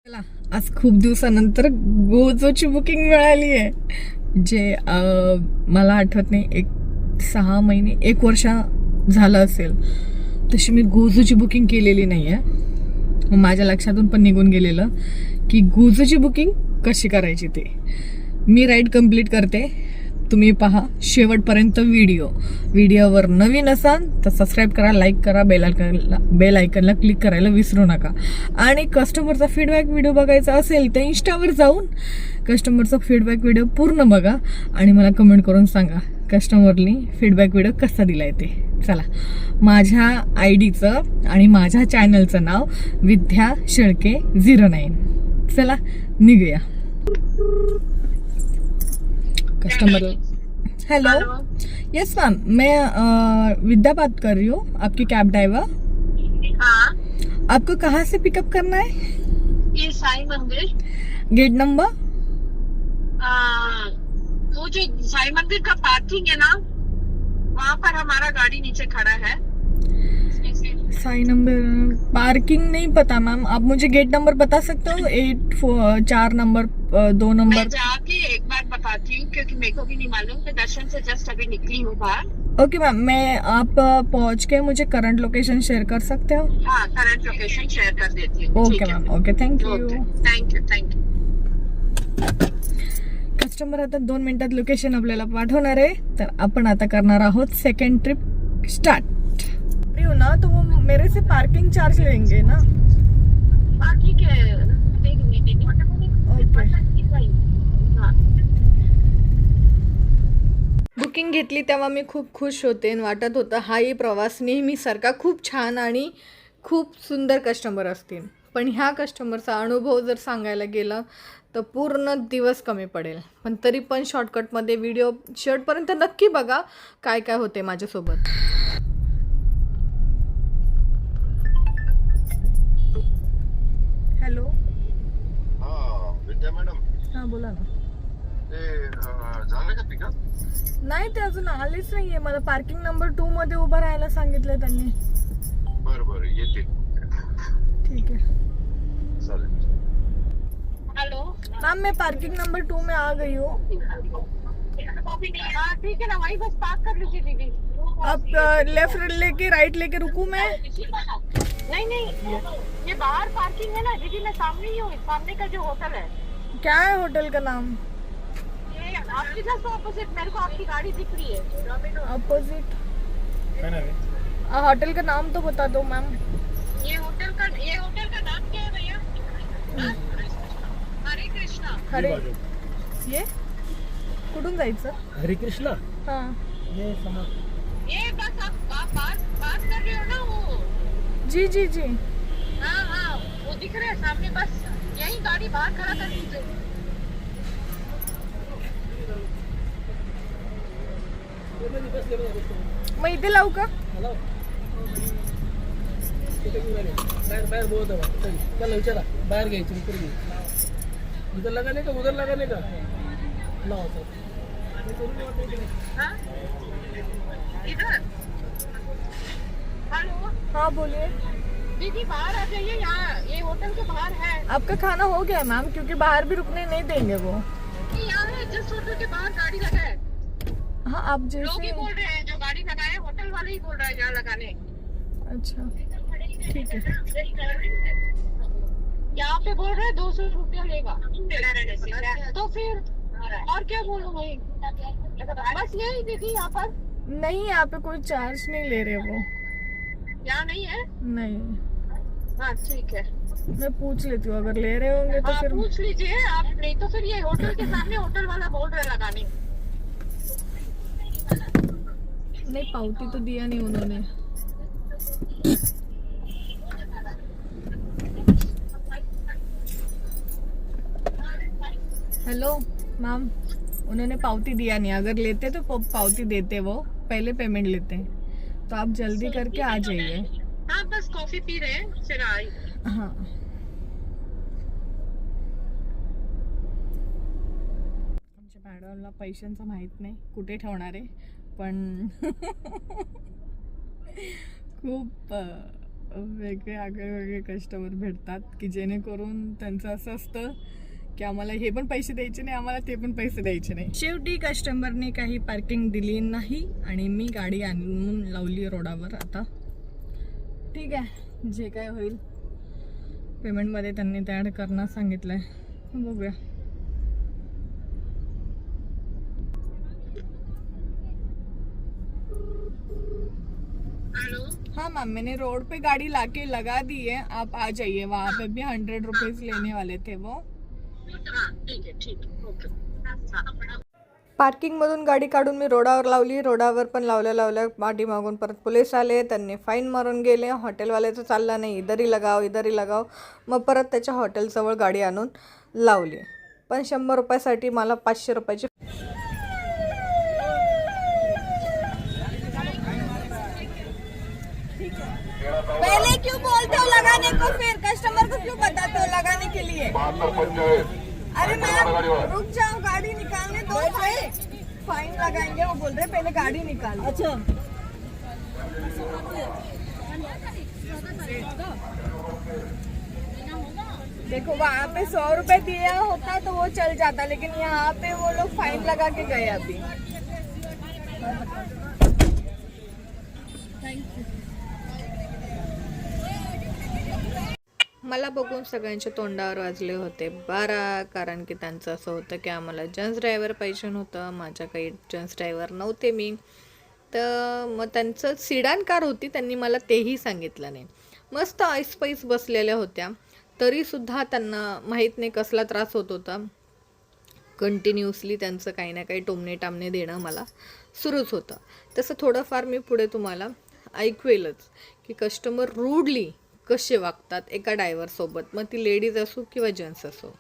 चला, आज खूप दिवसानंतर गोजोची बुकिंग मिळाली आहे. जे मला आठवत नाही, 6 महिने 1 वर्ष झालं असेल तशी मी गोजोची बुकिंग केलेली नाही आहे. माझ्या लक्षातून पण निघून गेलेलं की गोजोची बुकिंग कशी करायची ते. मी राईड कंप्लीट करते, तुम्ही पहा शेवटपर्यंत व्हिडिओवर नवीन असाल तर सबस्क्राईब करा, लाईक करा, बेल आयकनला क्लिक करायला विसरू नका. आणि कस्टमरचा फीडबॅक व्हिडिओ बघायचा असेल तर इंस्टावर जाऊन कस्टमरचा फीडबॅक व्हिडिओ पूर्ण बघा आणि मला कमेंट करून सांगा कस्टमरनी फीडबॅक व्हिडिओ कसा दिलाय ते. चला, माझ्या आयडीचं आणि माझ्या चॅनलचं नाव विद्या शेळके 09. चला निघूया. कस्टमर हेलो, यस मैम, मैं विद्या बात कर रही हूँ, आपकी कैब ड्राइवर. हाँ, आपको कहाँ से पिकअप करना है? ये साई मंदिर. Gate number? वो जो साई मंदिर का पार्किंग है ना, वहाँ पर हमारा गाड़ी नीचे खड़ा है. साई नंबर पार्किंग नहीं पता मैम, आप मुझे गेट नंबर बता सकते हो? 4 नंबर 2 मैं नंबर. जाके एक बार बताती हूँ क्योंकि मेरे को भी नहीं मालूम. मैं दर्शन से जस्ट अभी निकली हूँ बाहर. ओके मैम, मैं आप पहुँच के मुझे करंट लोकेशन शेयर कर सकते हो? हाँ, करंट लोकेशन शेयर कर देती हूँ. Okay ma'am, okay, thank you. Thank you. Customer आता 2 मिनिटात लोकेशन आपल्याला पाठवणार आहे. तर आपण आता करणार आहोत सेकंड ट्रिप स्टार्ट. ना तो वो मेरे से पार्किंग चार्ज लेंगे ना? हाँ ठीक है. बुकिंग घेतली तेव्हा मी खूप खुश होते आणि वाटत होतं हाही प्रवास नेहमीसारखा खूप छान आणि खूप सुंदर कस्टमर असतील. पण ह्या कस्टमरचा अनुभव जर सांगायला गेलं तर पूर्ण दिवस कमी पडेल. पण तरी पण शॉर्टकटमध्ये व्हिडिओ शेवटपर्यंत नक्की बघा काय काय होते माझ्यासोबत. हॅलो. विद्या मॅडम, हां बोला ना. ते झालं का पिकअप? नाही, ते अजून आलेच नाहीये. मला पार्किंग नंबर 2 मध्ये उभं राहायला सांगितलंय त्यांनी. बरं येते. ठीक है, चालेल. हेलो. मैम मैं पार्किंग नंबर 2 में आ गई हूँ. हाँ ठीक है ना, वही बस पार्क कर लीजिए दीदी. आप लेफ्ट लेके राइट लेके रुकूं मैं? नहीं, ये बाहर पार्किंग है ना दीदी. मैं सामने ही हूँ, सामने का जो होटल है. क्या है होटल का नाम? ये आपकी जस्ट ऑपोजिट मेरे को आपकी गाड़ी दिख रही है. अपोजिट होटल का नाम तो बता दो मैम. ये होटल का नाम क्या है भैया? हरे कृष्णा. हरे ये कुठून जायचं? हरे कृष्णा. हां, ये बस आप बात कर रहे हो ना वो. जी जी जी. हाँ, वो दिख रहा है सामने. बस यही गाड़ी बाहर खड़ा कर दीजिए. मग इथे लावू का? बाहेर बोलत आहे. त्याला विचारा बाहेर घ्यायची उतर घे. इधर लगाने का उधर लगाने का लावा सर. हाँ? इधर. हेलो हाँ बोलिए. दीदी, बाहर आ जाइए. यहाँ ये होटल के बाहर है. आपका खाना हो गया मैम? क्योंकि बाहर भी रुकने नहीं देंगे वो. ये यहाँ है, जस्ट होटल के बाहर गाड़ी लगा है. हाँ, आप लोग ही जैसे. बोल रहे हैं जो गाड़ी लगाए हैं, होटल वाले ही बोल रहे हैं यहाँ लगाने. अच्छा ठीक है. यहाँ पे बोल रहे हैं 200 रुपया लेगा. तो फिर और क्या बोलूं भाई. बस यही दीदी, यहाँ पर नहीं, यहाँ पे कोई चार्ज नहीं ले रहे वो. यहाँ नहीं है. नहीं, हाँ ठीक है. मैं पूछ लेती हूँ, अगर ले रहे होंगे तो हाँ फिर. पूछ लीजिए आप. नहीं तो फिर ये होटल के सामने होटल वाला बोल रहे हैं लगाने. नहीं, पावती तो दिया नहीं उन्होंने. हेलो मैम, उन्होंने पावती दिया नहीं. अगर लेते तो पावती देते, वो पहले पेमेंट लेते हैं. तो आप जल्दी करके आ जाइए. हाँ बस कॉफी पी रहे हैं, फिर आई. हाँ, आमच्या मॅडमला पैशांचं माहित नाही कुठे ठेवणार आहे, पण खूप वेगळे वेगळे कस्टमर भेटतात की जेणेकरून त्यांचं असं असतं की आम्हाला हे पण पैसे द्यायचे नाही, आम्हाला ते पण पैसे द्यायचे नाही. शेवटी कस्टमरने काही पार्किंग दिली नाही आणि मी गाडी आणून लावली रोडावर. आता ठीक आहे, जे काय होईल पेमेंटमध्ये त्यांनी ते ॲड करणं सांगितलं आहे, बघूया. हाँ मैम, मैंने रोड पे गाड़ी लाके लगा दी है, आप आ जाइए. वहाँ पे भी 100 रुपीज लेने वाले थे वो. पार्किंगमधून गाडी काढून मी रोडावर लावली. रोडावर पण लावल्या पाठीमागून परत पोलीस आले, त्यांनी फाईन मारून गेले. हॉटेलवाल्याचं चाललं नाही, इधरही लगाव. मग परत त्याच्या हॉटेलजवळ गाडी आणून लावली. पण 100 रुपयासाठी मला 500 रुपयाची. पहले क्यों बोलते हो लगाने को, फिर कस्टमर को क्यों बताते हो लगाने के लिए? अरे मैम रुक जाओ, गाड़ी निकालने दो. फाइन लगाएंगे, वो बोल रहे पहले गाड़ी निकाल. अच्छा देखो, वहाँ पे 100 रुपए दिया होता तो वो चल जाता, लेकिन यहाँ पे वो लोग फाइन लगा के गए अभी. मला बघून सगळ्यांच्या तोंडावर वाजले होते 12, कारण की त्यांचं असं होतं की आम्हाला जेंट्स ड्रायव्हर पाहिजे होतं. माझ्या काही जेंट्स ड्रायव्हर नव्हते मी, तर मग त्यांचं सिडान कार होती, त्यांनी मला तेही सांगितलं नाही. मस्त ऐसपैस बसलेल्या होत्या, तरीसुद्धा त्यांना माहीत नाही कसला त्रास होत होता. कंटिन्युअसली त्यांचं काही ना काही टोमणे टामणे देणं मला सुरूच होतं. तसं थोडंफार मी पुढे तुम्हाला ऐकवेलच की कस्टमर रूडली कसे वागतात एका ड्रायव्हरसोबत, मग ती लेडीज असो किंवा जेंट्स असो.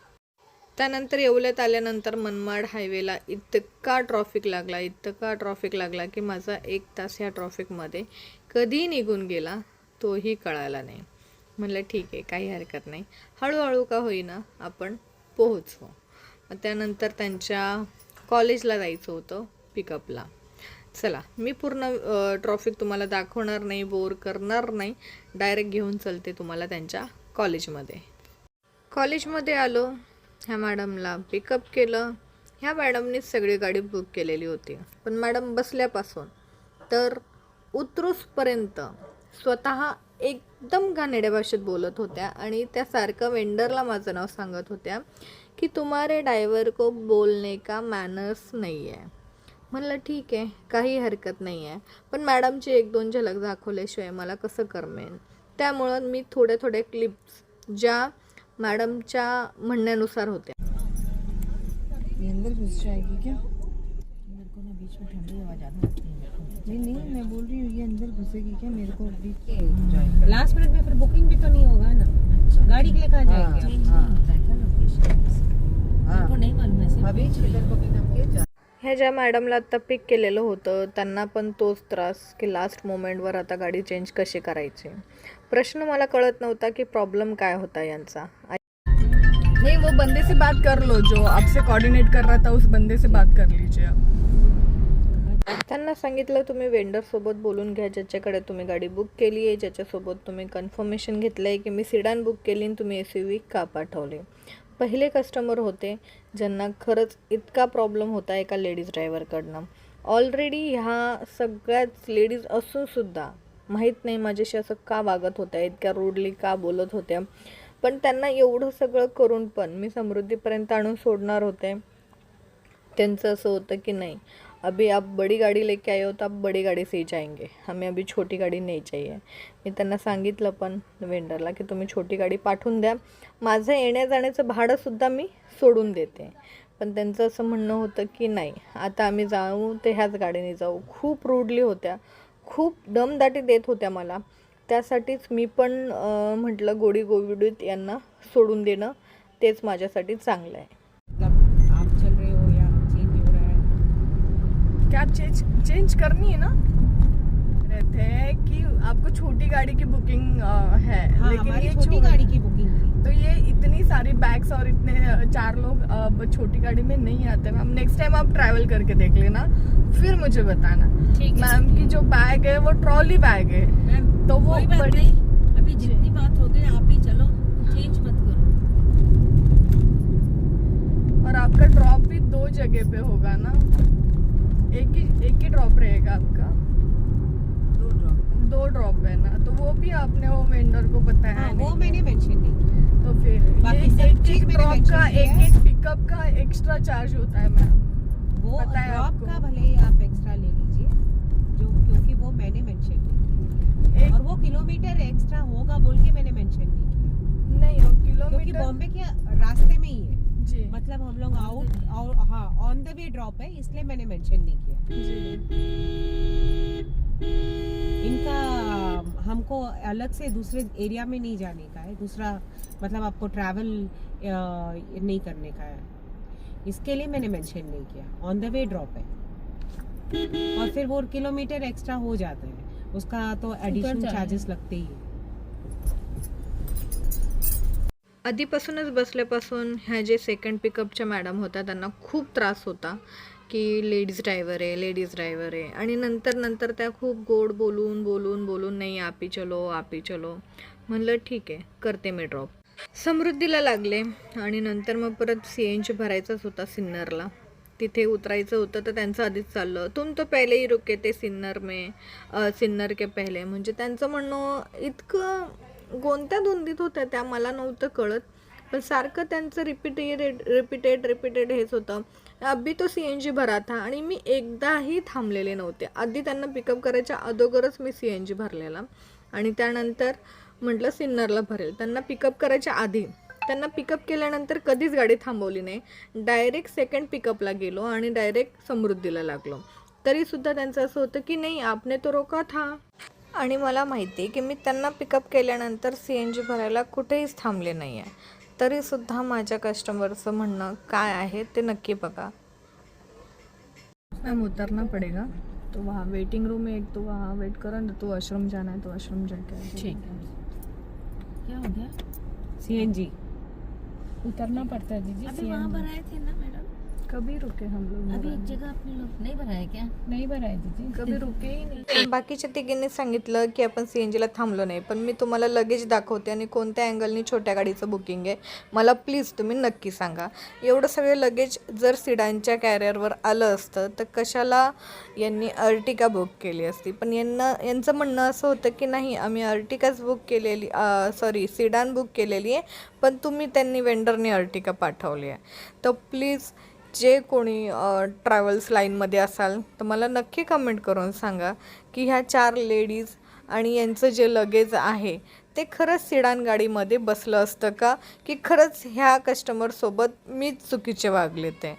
त्यानंतर येवल्यात आल्यानंतर मनमाड हायवेला इतका ट्रॉफिक लागला की माझा 1 तास ह्या ट्रॉफिकमध्ये कधी निघून गेला तोही कळाला नाही. म्हणलं ठीक आहे, काही हरकत नाही, हळूहळू का होईना आपण पोहोचू. मग त्यानंतर त्यांच्या कॉलेजला जायचं होतं पिकअपला. चला, मी पूर्ण ट्रॉफिक तुम्हाला दाखवणार नाही, बोर करणार नाही, डायरेक्ट घेऊन चलते तुम्हाला त्यांच्या कॉलेजमध्ये आलो. ह्या मॅडमला पिकअप केलं. ह्या मॅडमनीच सगळी गाडी बुक केलेली होती, पण मॅडम बसल्यापासून तर उतरूसपर्यंत स्वतः एकदम घाणेरड्या भाषेत बोलत होत्या आणि त्यासारखं वेंडरला माझं नाव सांगत होत्या की तुम्हारे ड्रायव्हर को बोलने का मॅनर्स नाही आहे. म्हणलं ठीक आहे, काही हरकत नाही आहे, पण मॅडमची 1-2 झलक दाखवल्याशिवाय मला कसं करमेन. त्यामुळं मी थोड्या क्लिप्स ज्या मॅडमच्या म्हणण्यानुसार होत्या. अंदर घुस जाएगी क्या? मेरे को ना बीच में ठंडी हवा ज़्यादा लगती है. नहीं मैं बोल रही हूँ ये अंदर घुसेगी क्या? मेरे को बीच लास्ट मिनट में फिर बुकिंग भी तो नहीं होगा ना. अच्छा, गाड़ी के लिए कहाँ जाएंगे? हाँ नहीं मालूम है. अभी चिल्लर को भी करके ह्या ज्या मॅडमला आत्ता पिक केलेलं होतं त्यांना पण तोच त्रास की लास्ट मोमेंटवर आता गाडी चेंज कशी करायची. प्रश्न मला कळत नव्हता की प्रॉब्लेम काय होता यांचा. नहीं, वो बंदे से बात कर लो, जो आपसे कोऑर्डिनेट कर रहा था उस बंदे से बात कर लीजिए. त्यांना सांगितलं तुम्ही वेंडरसोबत बोलून घ्या, ज्याच्याकडे तुम्ही गाडी बुक केली आहे, ज्याच्यासोबत तुम्ही कन्फर्मेशन घेतलं आहे की मी सिडान बुक केली आणि तुम्ही SUV का पाठवले. पहिले कस्टमर होते ज्यांना खरंच इतका प्रॉब्लेम होता एका लेडीज ड्रायव्हरकडनं. ऑलरेडी ह्या सगळ्याच लेडीज असूनसुद्धा माहीत नाही माझ्याशी असं का वागत होत्या, इतक्या रूडली का बोलत होत्या. पण त्यांना एवढं सगळं करून पण मी समृद्धीपर्यंत आणून सोडणार होते. त्यांचं असं होतं की नाही, अभी आप बड़ी गाड़ी लेके आए हो तो आप बड़ी गाड़ी से ही जाएंगे, हमें अभी छोटी गाड़ी नहीं चाहिए. मी त्यांना सांगितलं पण वेंडरला की तुम्ही छोटी गाडी पाठवून द्या, माझं येण्या जाण्याचं भाडंसुद्धा मी सोडून देते. पण त्यांचं असं म्हणणं होतं की नाही, आता आम्ही जाऊ ते ह्याच गाडीने जाऊ. खूप रूडली होत्या, खूप दमदाटी देत होत्या मला. त्यासाठीच मी पण म्हटलं गोडी गोविडीत यांना सोडून देणं तेच माझ्यासाठी चांगलं आहे. आप चल रहे हो या चेंज हो रहा है? क्या चेंज करनी है ना, रहते हैं कि आपको छोटी गाड़ी की बुकिंग है. हाँ, लेकिन हमारी ये छोटी गाड़ी की बुकिंग थी. तो ये इतनी सारी बैग्स और इतने 4 लोग अब छोटी गाड़ी में नहीं आते. मैम नेक्स्ट टाइम आप ट्रैवल करके देख लेना, फिर मुझे बताना. ठीक है. मैम की जो बैग है वो ट्रॉली बैग है, मैम, तो वो कोई बात बड़ी नहीं, अभी 2 जगह पे होगा ना, एक ही ड्रॉप रहेगा आपका? 2 ड्रॉप है ना, तो वो भी आपने वो वेंडर को बताया हाँ, नहीं? वो मैंने मेंशन नहीं किया। तो फिर बाकी सब ये एक चीज एक मैंने ड्रॉप mention का किया है। एक पिकअप का एक्स्ट्रा चार्ज होता है मैम। वो पता है ड्रॉप आपको? का भले ही आप एक्स्ट्रा ले लीजिए, जो क्योंकि वो मैंने मेंशन नहीं किया, और वो किलोमीटर एक्स्ट्रा होगा बोल के मैंने मेंशन नहीं किया, नहीं हो क्योंकि किलोमीटर बॉम्बे के रास्ते में ही है, जी मतलब हम लोग आउट और हाँ ऑन द वे ड्रॉप है, इसलिए मैंने मेंशन नहीं किया। जी। इनका हमको अलग से दूसरे एरिया में नहीं जाने का है, दूसरा मतलब आपको ट्रैवल नहीं करने का है, इसके लिए मैंने मेंशन नहीं किया। ऑन द वे ड्रॉप है, और फिर वो किलोमीटर एक्स्ट्रा हो जाता है, उसका तो एडिशनल चार्जेस लगते ही है। आधीपासूनच बसल्यापासून ह्या जे सेकंड पिकअपच्या मॅडम होत्या त्यांना खूप त्रास होता की लेडीज ड्रायव्हर आहे, आणि नंतर त्या खूप गोड बोलून नाही आपी चलो म्हणलं ठीक आहे करते मी ड्रॉप. समृद्धीला लागले आणि नंतर मग परत CNG भरायचाच होता सिन्नरला, तिथे उतरायचं होतं. तर त्यांचं आधीच चाललं तुम तो पहिले ही रुके ते सिन्नर के पहिले. म्हणजे त्यांचं म्हणणं इतकं गोंत्याधुंदीत होतं त्या, मला नव्हतं कळत, पण सारखं त्यांचं रिपीटेड हेच होतं. अभी तो CNG भरा था, आणि मी एकदाही थांबलेले नव्हते. आधी त्यांना पिकअप करायच्या अगोदरच मी CNG भरलेला, आणि त्यानंतर म्हटलं सिन्नरला भरेल. त्यांना पिकअप करायच्या आधी, त्यांना पिकअप केल्यानंतर कधीच गाडी थांबवली नाही. डायरेक्ट सेकंड पिकअपला गेलो आणि डायरेक्ट समृद्धीला लागलो. तरीसुद्धा त्यांचं असं होतं की नाही आपने तो रोका था. आणि मला माहिती आहे की मी त्यांना पिकअप केल्यानंतर CNG भरायला कुठेहीच थांबले नाही आहे. तरीसुद्धा माझ्या कस्टमरचं म्हणणं काय आहे ते नक्की बघा. मैम उतरना पड़ेगा, तो वहाँ वेटिंग रूम है एक, तो वहाँ वेट करो ना, तो वॉशरूम जाना है तो वॉशरूम जाके ठीक है, क्या हो गया? CNG उतरना पड़ता है दीदी। अभी वहाँ भराए थे ना मैडम, कभी रुके हम लोग, अभी एक जगह आपने लोग नहीं भराया क्या? नहीं भराए दीदी। कभी रुके ही नाही. बाकीच्या तिघींनी सांगितलं की आपण CNGला थांबलो नाही, पण मी तुम्हाला लगेच दाखवते आणि कोणत्या अँगलनी छोट्या गाडीचं बुकिंग आहे मला प्लीज तुम्ही नक्की सांगा. एवढं सगळे लगेज जर सिडानच्या कॅरियरवर आलं असतं तर कशाला यांनी अर्टिका बुक केली असती. पण यांचं म्हणणं असं होतं की नाही आम्ही अर्टिकाच बुक केलेली, सिडान बुक केलेली आहे, पण त्यांनी वेंडरने अर्टिका पाठवली आहे. तर प्लीज जे कोणी ट्रॅव्हल्स लाईनमध्ये असाल तर मला नक्की कमेंट करून सांगा की ह्या 4 लेडीज आणि यांचं जे लगेज आहे ते खरंच सिडान गाडीमध्ये बसलं असतं का, की खरंच ह्या कस्टमरसोबत मीच चुकीचे वागले. ते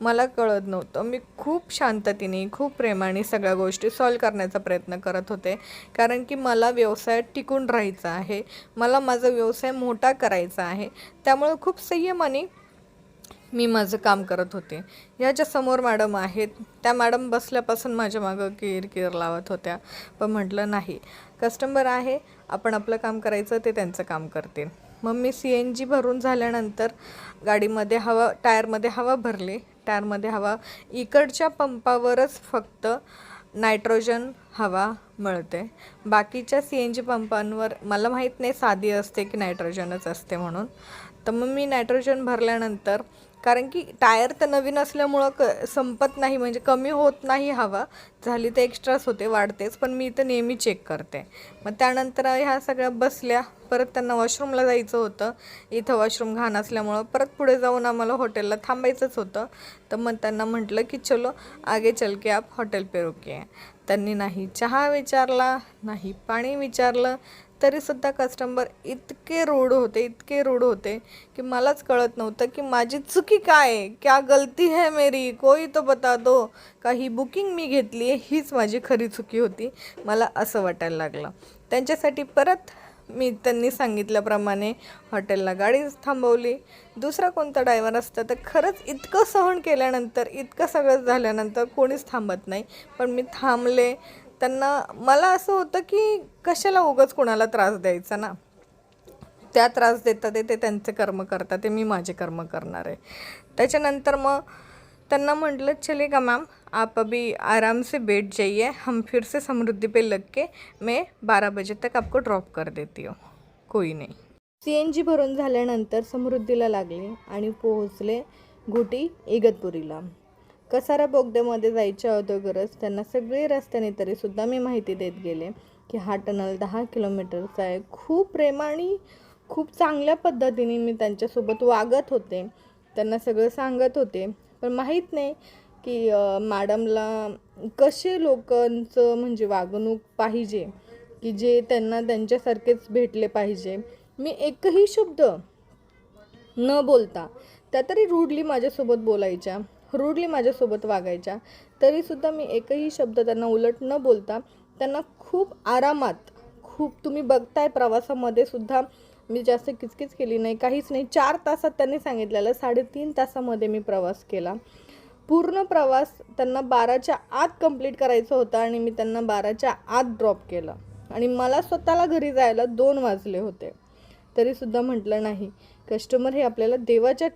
मला कळत नव्हतं. मी खूप शांततेने खूप प्रेमाने सगळ्या गोष्टी सॉल्व करण्याचा प्रयत्न करत होते, कारण की मला व्यवसायात टिकून राहायचं आहे, मला माझा व्यवसाय मोठा करायचा आहे. त्यामुळे खूप संयमाने मी माझं काम करत होते. या ज्या समोर मॅडम आहेत त्या मॅडम बसल्यापासून माझ्या मागं किरकिर लावत होत्या, पण म्हटलं नाही कस्टमर आहे, आपण आपलं काम करायचं, ते त्यांचं काम करतील. मग मी CNG भरून झाल्यानंतर गाडीमध्ये टायरमध्ये हवा भरली. टायरमध्ये हवा इकडच्या पंपावरच फक्त नायट्रोजन हवा मिळते, बाकीच्या CNG पंपांवर मला माहीत नाही साधी असते की नायट्रोजनच असते म्हणून. तर मग मी नायट्रोजन भरल्यानंतर, कारण की टायर तर नवीन असल्यामुळं संपत नाही, म्हणजे कमी होत नाही हवा, झाली तर एक्स्ट्राच होते, वाढतेच, पण मी इथं नेहमी चेक करते. मग त्यानंतर ह्या सगळ्या बसल्या. परत त्यांना वॉशरूमला जायचं होतं, इथं वॉशरूम घाण असल्यामुळं परत पुढे जाऊन आम्हाला हॉटेलला थांबायचंच होतं. तर मग त्यांना म्हटलं की चलो आगे चल के आप हॉटेल पे रुकिए. त्यांनी नाही चहा विचारला, नाही पाणी विचारलं, तरीसुद्धा कस्टमर इतके रूड होते की मलाच कळत नव्हतं की माझी चुकी काय आहे, क्या गलती है मेरी, कोई तो बता दो. का ही बुकिंग मी घेतली आहे हीच माझी खरी चुकी होती, मला असं वाटायला लागलं. त्यांच्यासाठी परत मी त्यांनी सांगितल्याप्रमाणे हॉटेलला गाडी थांबवली. दुसरा कोणता ड्रायव्हर असता तर खरंच इतकं सहन केल्यानंतर, इतकं सगळं झाल्यानंतर कोणीच थांबत नाही, पण मी थांबले. त्यांना मला असं होतं की कशाला उगाच कोणाला त्रास द्यायचा ना, त्या त्रास देतात ते त्यांचे कर्म करतात, ते मी माझे कर्म करणार आहे. त्याच्यानंतर मग त्यांना म्हटलं चलेगा मैम आप अभी आराम से बैठ जाइए, हम फिर से समृद्धि पे लग के मैं 12 बजे तक आपको ड्रॉप कर देती हूँ. कोई नाही. CNG भरून झाल्यानंतर समृद्धीला लागले आणि पोहोचले घोटी इगतपुरीला. कसारा बोगद्यामध्ये जायच्या अगोदरच त्यांना सगळे रस्त्याने तरीसुद्धा मी माहिती देत गेले की हा टनल 10 किलोमीटरचा आहे. खूप प्रेमाने खूप चांगल्या पद्धतीने मी त्यांच्यासोबत वागत होते, त्यांना सगळं सांगत होते. पण माहीत नाही की मॅडमला कसे लोकांचं म्हणजे वागणूक पाहिजे की जे त्यांना त्यांच्यासारखेच भेटले पाहिजे. मी एकही शब्द न बोलता, त्या तरी रूडली माझ्यासोबत बोलायच्या, रूडली माझ्यासोबत वागायच्या, तरीसुद्धा मी एकही शब्द त्यांना उलट न बोलता त्यांना खूप आरामात, खूप तुम्ही बघताय प्रवासामध्ये सुद्धा मी जास्त किचकिच केली नाही, काहीच नाही. 4 तासात त्यांनी सांगितलेलं 3.5 तासामध्ये मी प्रवास केला. पूर्ण प्रवास त्यांना 12च्या आत कंप्लीट करायचा होता आणि मी त्यांना 12च्या आत ड्रॉप केलं आणि मला स्वतःला घरी जायला 2 वाजले होते. तरीसुद्धा म्हटलं नाही, कस्टमर हे आपल्याला देवाच्या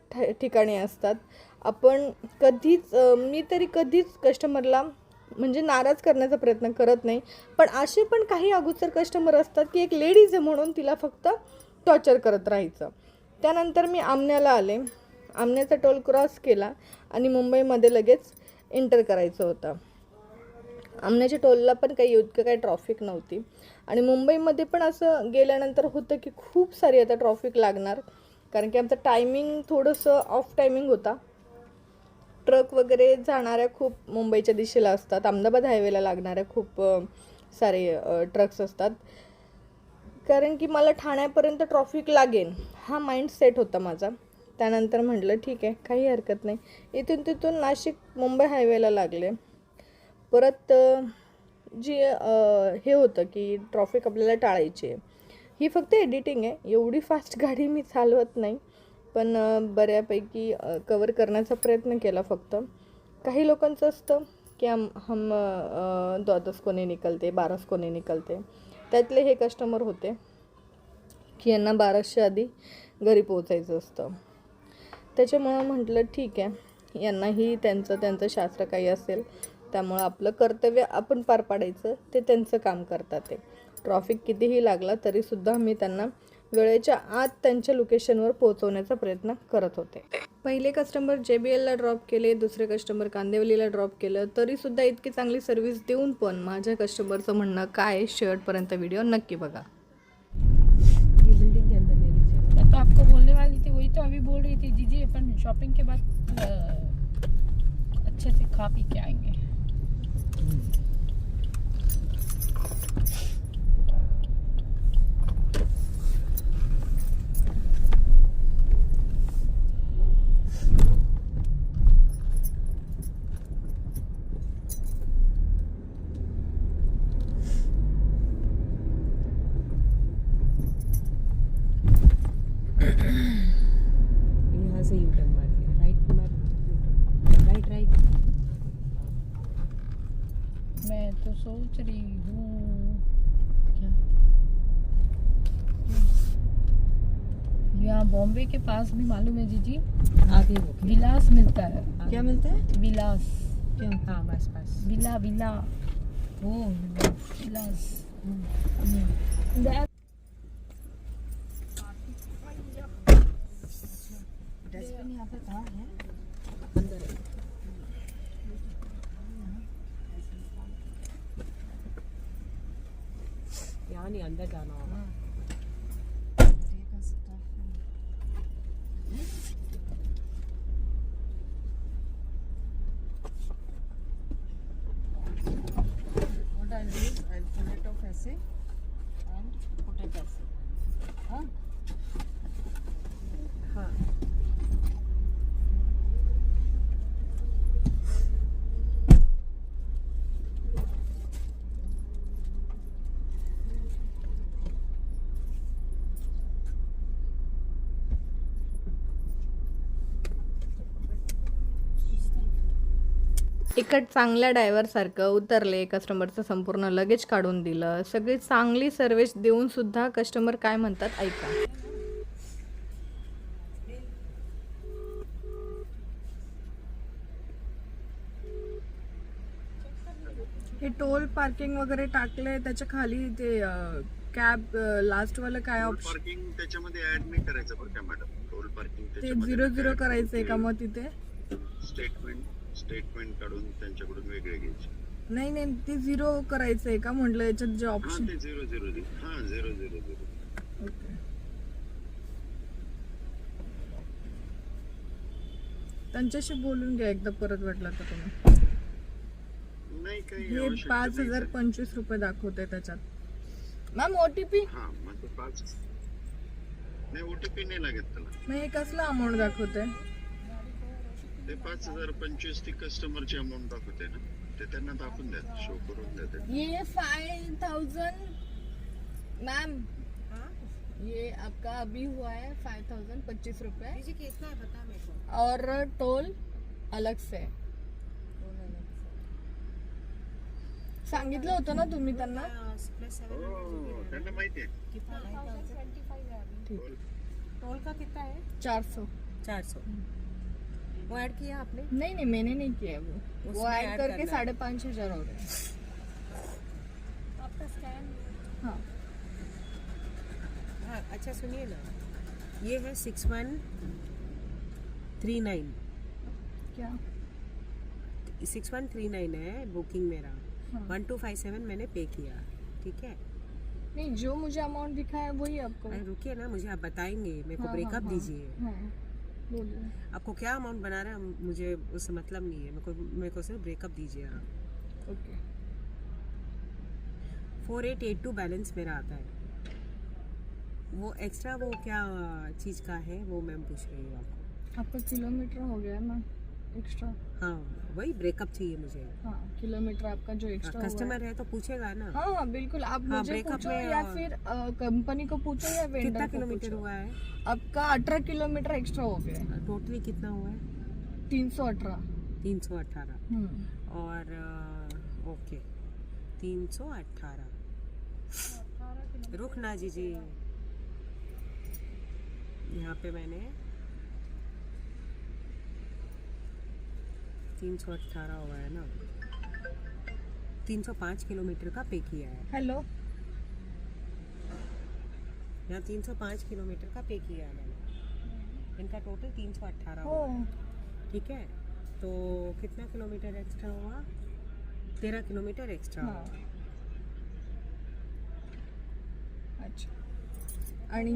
ठिकाणी असतात. आपण कधीच मी तरी कधीच कस्टमरला म्हणजे नाराज करण्याचा प्रयत्न करत नाही. पण असे पण काही अगोदर कस्टमर असतात की एक लेडीज आहे म्हणून तिला फक्त टॉर्चर करत राहायचं. त्यानंतर मी आमण्याला आले, आमण्याचा टोल क्रॉस केला आणि मुंबईमध्ये लगेच एंटर करायचं होतं. आमण्याच्या टोलला पण काही इतकं काही ट्रॉफिक नव्हती आणि मुंबईमध्ये पण असं गेल्यानंतर होतं की खूप सारी आता ट्रॉफिक लागणार, कारण की आमचं टायमिंग थोडंसं ऑफ टायमिंग होता. ट्रक वगैरे जाणाऱ्या खूप मुंबईच्या दिशेला असतात, अहमदाबाद हायवेला लागणाऱ्या खूप सारे ट्रक्स असतात, कारण की मला ठाण्यापर्यंत ट्रॉफिक लागेल हा माइंड सेट होता माझा. त्यानंतर म्हटलं ठीक आहे, काही हरकत नाही. इथून तिथून नाशिक मुंबई हायवेला लागले. परत जी हे होतं की ट्रॉफिक आपल्याला टाळायची आहे. ही फक्त एडिटिंग आहे, एवढी फास्ट गाडी मी चालवत नाही, पण बऱ्यापैकी कवर करण्याचा प्रयत्न केला. फक्त काही लोकांचं असतं की हम 10 कोने निकलते, 12 कोने निकलते. त्यातले हे कस्टमर होते की यांना 1200 आधी घरी पोचायचं असतं. त्याच्यामुळं म्हटलं ठीक आहे, यांनाही त्यांचं शास्त्र काही असेल, त्यामुळं आपलं कर्तव्य आपण पार पाडायचं, ते त्यांचं काम करतात. ते ट्रॉफिक कितीही लागला तरीसुद्धा मी त्यांना वेळेच्या आत त्यांच्या लोकेशनवर पोहोचवण्याचा प्रयत्न करत होते. पहिले कस्टमर JBLला ड्रॉप केले, दुसरे कस्टमर कांदिवलीला ड्रॉप केलं, तरीसुद्धा इतकी चांगली सर्व्हिस देऊन पण माझ्या कस्टमरचं म्हणणं काय, शेवटपर्यंत व्हिडिओ नक्की बघा. ये बिल्डिंग के अंदर ले लीजिए. मैं तो आपको बोलने वाली थी, वही तो अभी बोल रही थी दीदी, अपन शॉपिंग के बाद अच्छे से खा पी के आएंगे. यहाँ से U-turn मारिए, राइट मारिए, राइट राइट. मैं तो सोच रही हूँ क्या? यहाँ बॉम्बे के पास भी मालूम है जीजी, आगे वो विलास मिलता है. क्या मिलता है? विलास, क्या? हाँ बस बस. विला विला ओ विलास. डस्टबिन यहाँ पर कहाँ है? अंदर है. यहाँ नहीं, अंदर जाना होगा. What I'll do is I'll pull it off ऐसे and put it ऐसे. हाँ? हाँ. इकड चांगल्या ड्रायव्हरसारखं उतरले, कस्टमरचं संपूर्ण लगेज काढून दिलं, सगळी चांगली सर्व्हिस देऊन सुद्धा कस्टमर काय म्हणतात ऐका. हे टोल पार्किंग वगैरे टाकले, त्याच्या खाली ते कॅब लास्टवालं काय ऑप्शन. पार्किंग त्याच्यामध्ये ऍड नाही करायचं बरं का मॅडम. टोल पार्किंग ते 0-0 करायचंय का मग तिथे? स्टेटमेंट काढून त्यांच्याकडून वेगळे घ्यायचे. नाही ते 0 करायचंय का म्हटलं याच्यात जे हा ऑप्शन. ते 0-0 हा 0-0 ओके. त्यांच्याशी बोलून घ्या एकदा परत वाटलं तर तुम्ही. नाही काही हे आवश्यकता नाही, sir. 5025 रुपये दाखवते त्याच्यात. मॅम OTP हा मग ते 5 नाही OTP नाही लागत त्याला. मग हे कसलं अमाऊंट दाखवते? ते 5025 ती कस्टमरची अमाऊंट दाखवते ना, ते त्यांना दाखवून द्या, शो करून द्या ते. ये 5000 मैम, हाँ ये आपका अभी हुआ है 5025 रुपए मुझे कितना है बता मेरे को। और टोल अलग से. सांगितलं होतं ना तुम्ही त्यांना? प्लस हो, त्यांना माहिती आहे. कितना है? ठीक. टोल का कितना है? 400. 400 वो ऐड किया आपने? नहीं मैंने नहीं किया वो उसमें ऐड add करके करना है। 5500 हो गए. आपका स्कैन हाँ हाँ अच्छा सुनिए ना, ये है 6139 क्या? 6139 है बुकिंग मेरा। हाँ. 1257 मैंने पे किया, ठीक है? नहीं जो मुझे अमाउंट दिखा है वही आपको. अरे रुकिए ना, मुझे आप बताएंगे, मेरे को हाँ, ब्रेकअप हाँ, दीजिए। हाँ, बोलिए. आपको क्या अमाउंट बना रहा है मुझे उससे मतलब नहीं है, मेरे को सिर्फ ब्रेकअप दीजिए आप। ओके. 4882 बैलेंस मेरा आता है। वो एक्स्ट्रा वो क्या चीज़ का है वो मैं पूछ रही हूँ आपको। आपका किलोमीटर हो गया ना एक्स्ट्रा. हाँ वही ब्रेकअप चाहिए मुझे। हाँ किलोमीटर आपका जो एक्स्ट्रा हुआ है. कस्टमर है तो पूछेगा ना। हाँ बिल्कुल. आप हाँ, मुझे breakup पूछो में, या फिर कंपनी को पूछो या वेंडर कितना को किलोमीटर पूछो. हुआ है? आपका 18 किलोमीटर एक्स्ट्रा हो गया. टोटली कितना हुआ है? 318. 318 और ओके 318। रुक ना जी यहाँ पे मैंने 318 हुआ है ना, 305 किलोमीटर का पे किया है। हेलो. यहाँ 305 किलोमीटर का पे किया है मैंने, इनका टोटल 318 हो. हुआ है, ठीक है? तो कितना किलोमीटर एक्स्ट्रा हुआ? 13 किलोमीटर एक्स्ट्रा हाँ. हुआ। अच्छा. आणि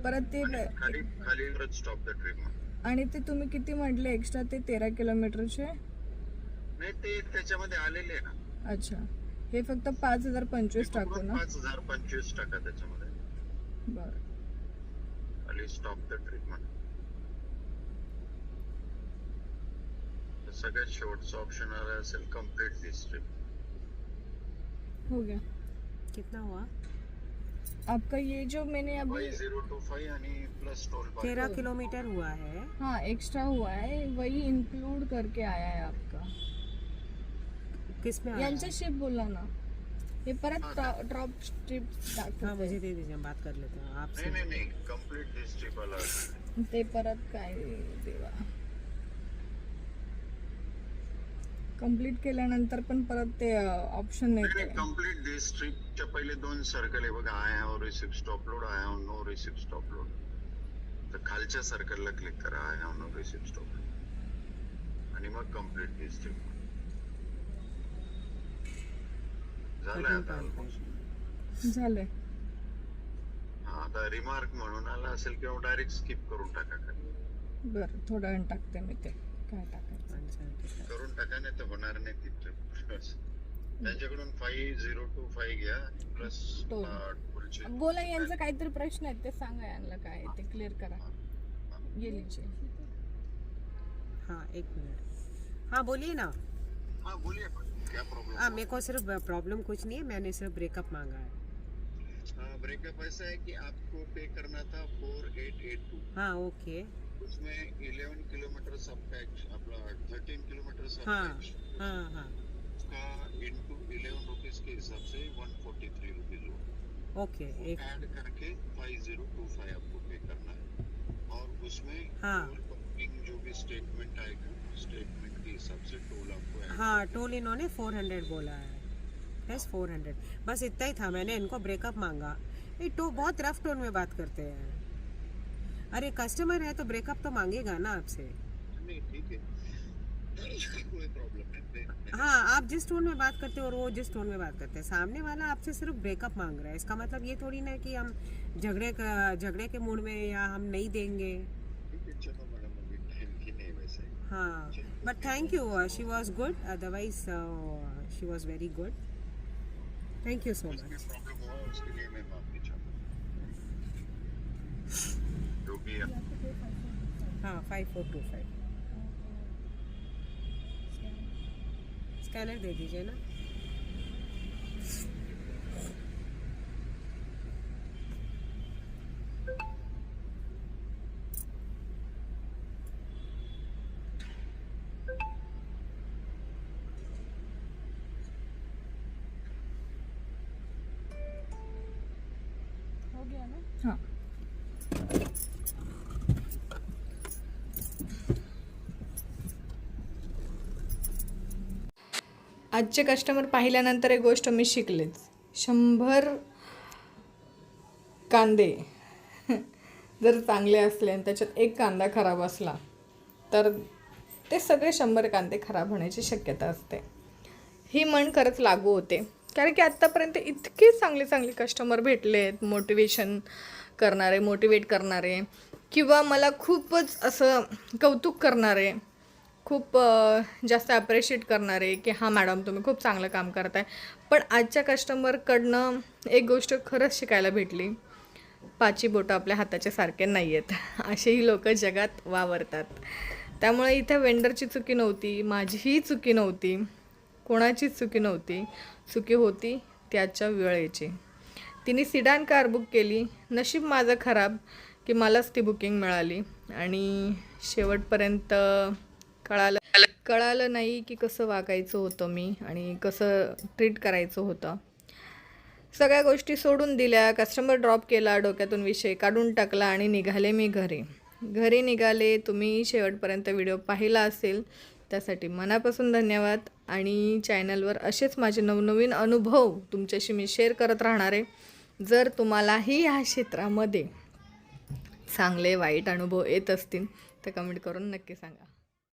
परत ते खाली स्टॉप द ट्रिप. आणि ते तुम्ही किती म्हटले एक्स्ट्रा ते 13 किलोमीटरचे? नाही ते त्याच्यामध्ये आलेले आहे ना. अच्छा. हे फक्त 5025 टाकू ना? 5025 टाका त्याच्यामध्ये. बरं. खाली स्टॉप द ट्रिप म्हणा. सगळ्यात शेवटचं ऑप्शन आलं असेल कम्प्लीट दिस ट्रिप. हो गया. कितना हुआ? आपका ये जो मैंने अभी 5025 आणि प्लस टोल. 13 किलोमीटर हुआ है। हाँ एक्स्ट्रा हुआ है वही इंक्लूड करके आया है आपका. किस में आया? यांच्याशी बोला ना. हे परत ड्रॉप स्ट्रिप हाँ मुझे दाखवते. दे दीजिए, हम बात कर लेते हैं आपसे। नाही कम्प्लीट दिस ट्रिप आला. ते परत काय देवा. कंप्लीट केल्यानंतर पण परत ते ऑप्शन येते. कम्प्लीट दिस ट्रिपच्या पहिले 2 सर्कल आहे बघा. I have receive stop load, I have no receive stop load. तर खालच्या सर्कलला क्लिक करा, I have no receive stop load आणि मग कम्प्लीट दिस ट्रिप. झालं आता ऑलमोस्ट. झालंय. हा आता रिमार्क म्हणून आला असेल किंवा डायरेक्ट स्किप करून टाका. खाली बरं थोडं वेळ टाकते मी ते काय टाकायचं. करून टाका, नाही तर होणार नाही ती ट्रिप. त्यांच्याकडून 5025 घ्या प्लस टोल. टोलचे. बोला यांचा काहीतरी प्रश्न आहे ते सांगा यांना काय आहे ते क्लिअर करा. ये लीजिए. हाँ 1 मिनट। हाँ बोलिए ना। हाँ बोलिए क्या प्रॉब्लम? हाँ मेरे को सिर्फ प्रॉब्लम कुछ नहीं है, मैंने सिर्फ ब्रेकअप मांगा है। ब्रेकअप ऐसा है कि आपको पे करना था 4882. हाँ ओके। उसमें 11 किलोमीटर सब पैच अपना 13 किलोमीटर सब हाँ पैच हाँ हाँ उसका इनटू 11 रुपीस के हिसाब से 143 रुपीज हुआ. ओके। एक ऐड करके 5025 आपको पे करना है और उसमें हाँ। टोल पंपिंग जो भी स्टेटमेंट आएगा स्टेटमेंट के हिसाब से टोल आपको add हाँ टोल इन्होंने 400 बोला है, बस 400 बस इतना ही था। मैंने इनको ब्रेकअप मांगा। ये तो बहुत रफ टोन में बात करते हैं। अरे कस्टमर है तो ब्रेकअप तो मांगेगा ना आपसे। नहीं ठीक है, कोई प्रॉब्लम नहीं। हाँ, आप जिस टोन में बात करते हो और वो जिस टोन में बात करते हैं, सामने वाला आपसे सिर्फ ब्रेकअप मांग रहा है, इसका मतलब ये थोड़ी ना कि हम झगड़े के मूड में या हम नहीं देंगे। ठीक है चलो मैडम, अभी टाइम की नहीं वैसे। हाँ, but thank you, she was good, otherwise she was very good. Thank you so much. Problem हुआ उसके लिए मैं माफी चाहता हूँ, जो भी है। हाँ 5425 स्कैनर दे दीजिए ना। हां आजचे कस्टमर पाहिल्यानंतर एक गोष्ट मी शिकलेच, 100 कांदे जर चांगले असले आणि त्याच्यात एक कांदा खराब असला तर ते सगळे 100 कांदे खराब होण्याची शक्यता असते. ही म्हण खरंच लागू होते, कारण की आत्तापर्यंत इतके चांगले चांगले कस्टमर भेटले आहेत, मोटिवेट करणारे किंवा मला खूपच असं कौतुक करणारे, खूप जास्त ॲप्रिशिएट करणारे की हां मॅडम तुम्ही खूप चांगलं काम करताय. पण आजच्या कस्टमरकडनं एक गोष्ट खरंच शिकायला भेटली, 5 बोटं आपल्या हाताच्या सारखे नाही आहेत, असेही लोक जगात वावरतात. त्यामुळे इथे वेंडरची चुकी नव्हती, माझीही चुकी नव्हती, कोणाचीच चुकी नव्हती. चुकी होती त्याच्या वेळेची. तिने सिडान कार बुक केली, नशीब माझं खराब की मलाच ती बुकिंग मिळाली आणि शेवटपर्यंत कळालं नाही की कसं वागायचं होतं मी आणि कसं ट्रीट करायचं होतं. सगळ्या गोष्टी सोडून दिल्या, कस्टमर ड्रॉप केला, डोक्यातून विषय काढून टाकला आणि निघाले मी घरी निघाले. तुम्ही शेवटपर्यंत व्हिडिओ पाहिला असेल त्यासाठी मनापासून धन्यवाद. आणि चॅनलवर असेच माझे नवनवीन अनुभव तुमच्याशी मी शेअर करत राहणार आहे. जर तुम्हालाही ह्या क्षेत्रामध्ये चांगले वाईट अनुभव येत असतील तर कमेंट करून नक्की सांगा.